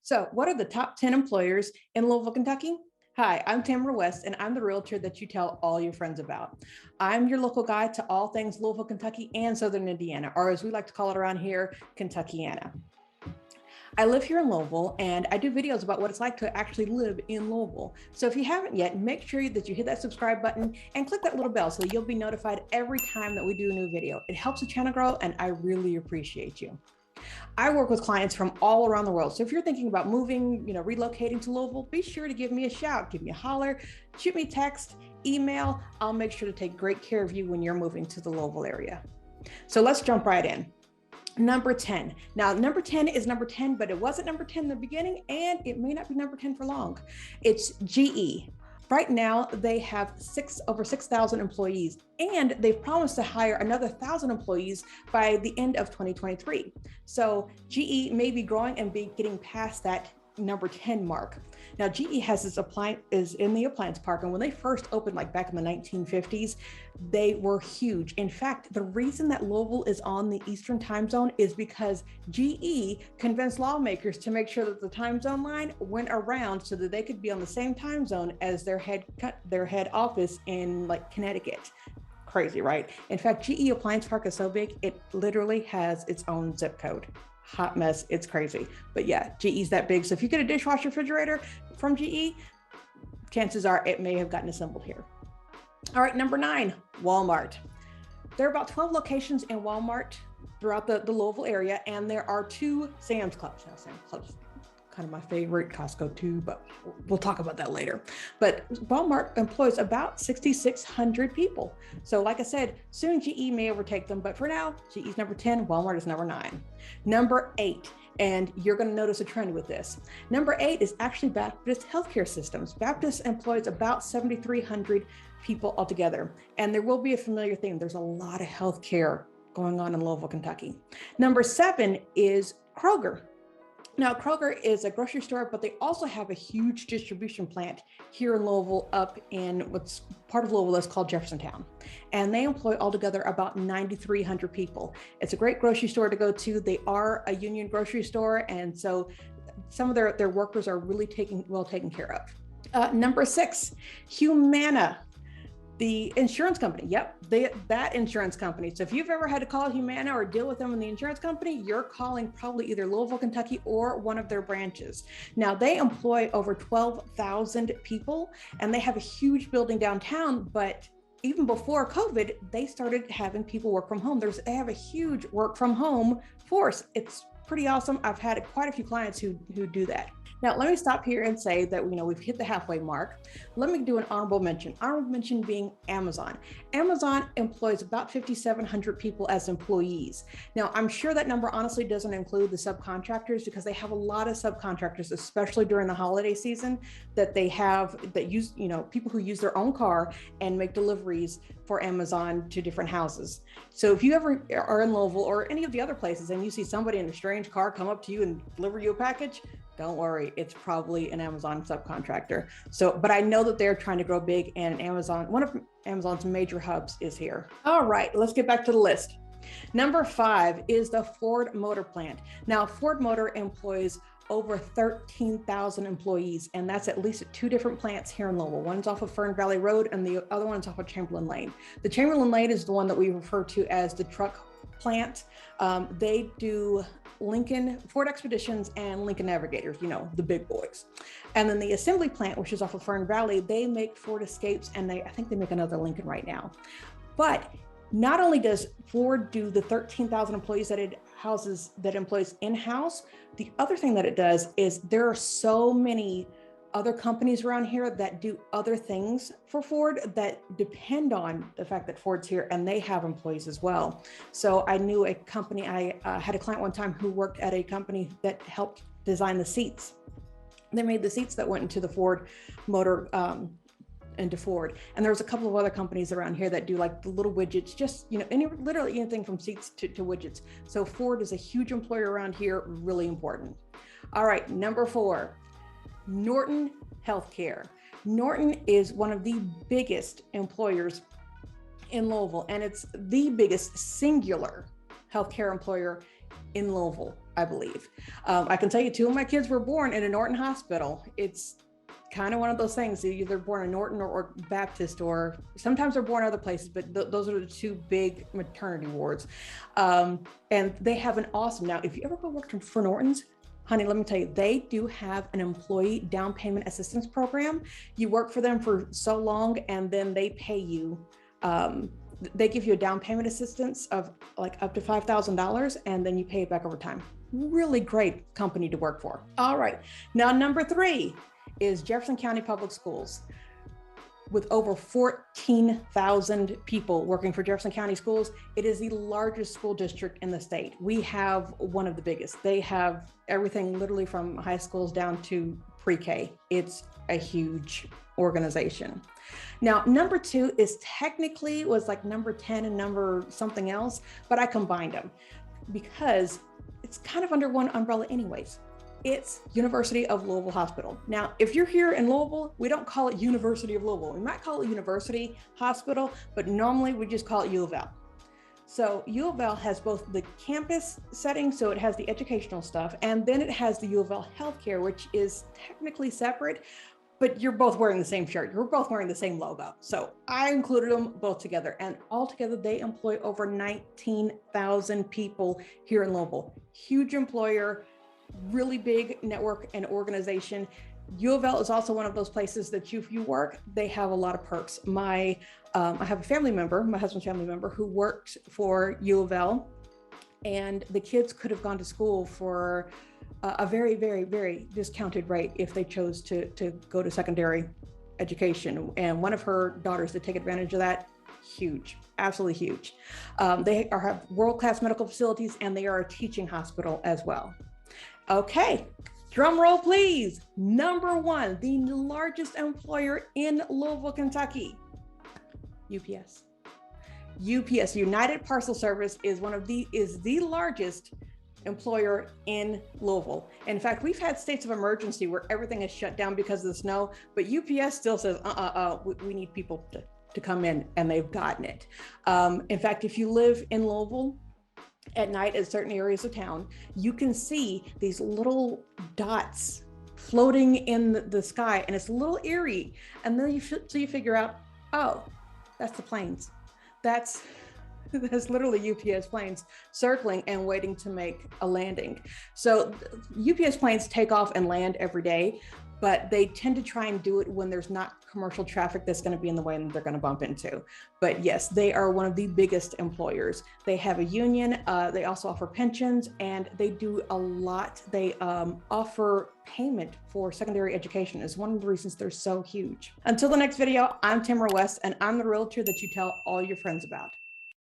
So, what are the top 10 employers in Louisville, Kentucky? Hi, I'm Tamara West, and I'm the realtor that you tell all your friends about. I'm your local guide to all things Louisville, Kentucky, and Southern Indiana, or as we like to call it around here, Kentuckiana. I live here in Louisville, and I do videos about what it's like to actually live in Louisville. So if you haven't yet, make sure that you hit that subscribe button and click that little bell so that you'll be notified every time that we do a new video. It helps the channel grow, and I really appreciate you. I work with clients from all around the world. So if you're thinking about moving, relocating to Louisville, be sure to give me a shout, give me a holler, shoot me a text, email. I'll make sure to take great care of you when you're moving to the Louisville area. So let's jump right in. Number 10. Now, number 10 is number 10, but it wasn't number 10 in the beginning, and it may not be number 10 for long. It's GE. Right now, they have over 6,000 employees, and they've promised to hire another 1,000 employees by the end of 2023. So GE may be growing and be getting past that number 10 mark. Now, GE has is in the appliance park, and when they first opened, like back in the 1950s, they were huge. In fact, the reason that Louisville is on the Eastern time zone is because GE convinced lawmakers to make sure that the time zone line went around so that they could be on the same time zone as their head office in Connecticut. Crazy, right? In fact, GE Appliance Park is so big, it literally has its own zip code. Hot mess. It's crazy. But yeah, GE's that big. So if you get a dishwasher refrigerator from GE, chances are it may have gotten assembled here. All right, number 9, Walmart. There are about 12 locations in Walmart throughout the Louisville area, and there are 2 Sam's Clubs. Now, Sam's Club's kind of my favorite, Costco too, but we'll talk about that later. But Walmart employs about 6,600 people. So like I said, soon GE may overtake them, but for now, GE's number 10, Walmart is number 9. Number 8, and you're going to notice a trend with this. Number 8 is actually Baptist Healthcare Systems. Baptist employs about 7,300 people altogether. And there will be a familiar theme. There's a lot of healthcare going on in Louisville, Kentucky. Number 7 is Kroger. Now, Kroger is a grocery store, but they also have a huge distribution plant here in Louisville, up in what's part of Louisville that's called Jefferson town. And they employ altogether about 9,300 people. It's a great grocery store to go to. They are a union grocery store, and so some of their workers are really well taken care of. Number 6, Humana. The insurance company. Yep, that insurance company. So if you've ever had to call Humana or deal with them in the insurance company, you're calling probably either Louisville, Kentucky, or one of their branches. Now, they employ over 12,000 people, and they have a huge building downtown, but even before COVID, they started having people work from home. They have a huge work from home force. It's pretty awesome. I've had quite a few clients who do that. Now, let me stop here and say that, we've hit the halfway mark. Let me do an honorable mention. Honorable mention being Amazon. Amazon employs about 5,700 people as employees. Now, I'm sure that number honestly doesn't include the subcontractors, because they have a lot of subcontractors, especially during the holiday season, that use, people who use their own car and make deliveries for Amazon to different houses. So if you ever are in Louisville or any of the other places and you see somebody in a strange car come up to you and deliver you a package, don't worry, it's probably an Amazon subcontractor. So, but I know that they're trying to grow big, and one of Amazon's major hubs is here. All right, let's get back to the list. Number 5 is the Ford Motor Plant. Now, Ford Motor employs over 13,000 employees, and that's at least at 2 different plants here in Louisville. One's off of Fern Valley Road, and the other one's off of Chamberlain Lane. The Chamberlain Lane is the one that we refer to as the truck plant. They do Ford Expeditions and Lincoln Navigators, the big boys. And then the assembly plant, which is off of Fern Valley, they make Ford Escapes, and I think they make another Lincoln right now. But not only does Ford do the 13,000 employees that it employs in-house, the other thing that it does is there are so many other companies around here that do other things for Ford that depend on the fact that Ford's here, and they have employees as well. So I knew a company, I had a client one time who worked at a company that helped design the seats. They made the seats that went into the Ford motor, into Ford. And there was a couple of other companies around here that do like the little widgets, just, literally anything from seats to widgets. So Ford is a huge employer around here, really important. All right, number 4. Norton Healthcare. Norton is one of the biggest employers in Louisville, and it's the biggest singular healthcare employer in Louisville. I believe. I can tell you 2 of my kids were born in a Norton hospital. It's kind of one of those things. They're either born in Norton or Baptist, or sometimes they're born other places, but those are the 2 big maternity wards. And they have an awesome, now, if you ever go work for Norton's, honey, let me tell you, they do have an employee down payment assistance program. You work for them for so long and then they pay you. They give you a down payment assistance of like up to $5,000 and then you pay it back over time. Really great company to work for. All right, now number 3 is Jefferson County Public Schools. With over 14,000 people working for Jefferson County Schools, it is the largest school district in the state. We have one of the biggest. They have everything literally from high schools down to pre-K. It's a huge organization. Now, number 2 is technically was like number 10 and number something else, but I combined them because it's kind of under one umbrella anyways. It's University of Louisville Hospital. Now, if you're here in Louisville, we don't call it University of Louisville. We might call it University Hospital, but normally we just call it U of L. So U of L has both the campus setting, so it has the educational stuff, and then it has the U of L Healthcare, which is technically separate, but you're both wearing the same shirt. You're both wearing the same logo. So I included them both together, and altogether they employ over 19,000 people here in Louisville. Huge employer, really big network and organization. U of L is also one of those places that if you work, they have a lot of perks. I have a family member, my husband's family member, who worked for U of L, and the kids could have gone to school for a very, very, very discounted rate if they chose to go to secondary education. And one of her daughters did take advantage of that. Huge, absolutely huge. They have world-class medical facilities, and they are a teaching hospital as well. Okay, drum roll, please. Number 1, the largest employer in Louisville, Kentucky, UPS. UPS, United Parcel Service, is the largest employer in Louisville. In fact, we've had states of emergency where everything is shut down because of the snow, but UPS still says, we need people to come in, and they've gotten it. In fact, if you live in Louisville, at night in certain areas of town, you can see these little dots floating in the sky, and it's a little eerie. And then you figure out, oh, that's the planes. That's literally UPS planes circling and waiting to make a landing. So UPS planes take off and land every day, but they tend to try and do it when there's not commercial traffic that's going to be in the way and they're going to bump into. But yes, they are one of the biggest employers. They have a union. They also offer pensions, and they do a lot. They offer payment for secondary education is one of the reasons they're so huge. Until the next video, I'm Tamara West, and I'm the realtor that you tell all your friends about.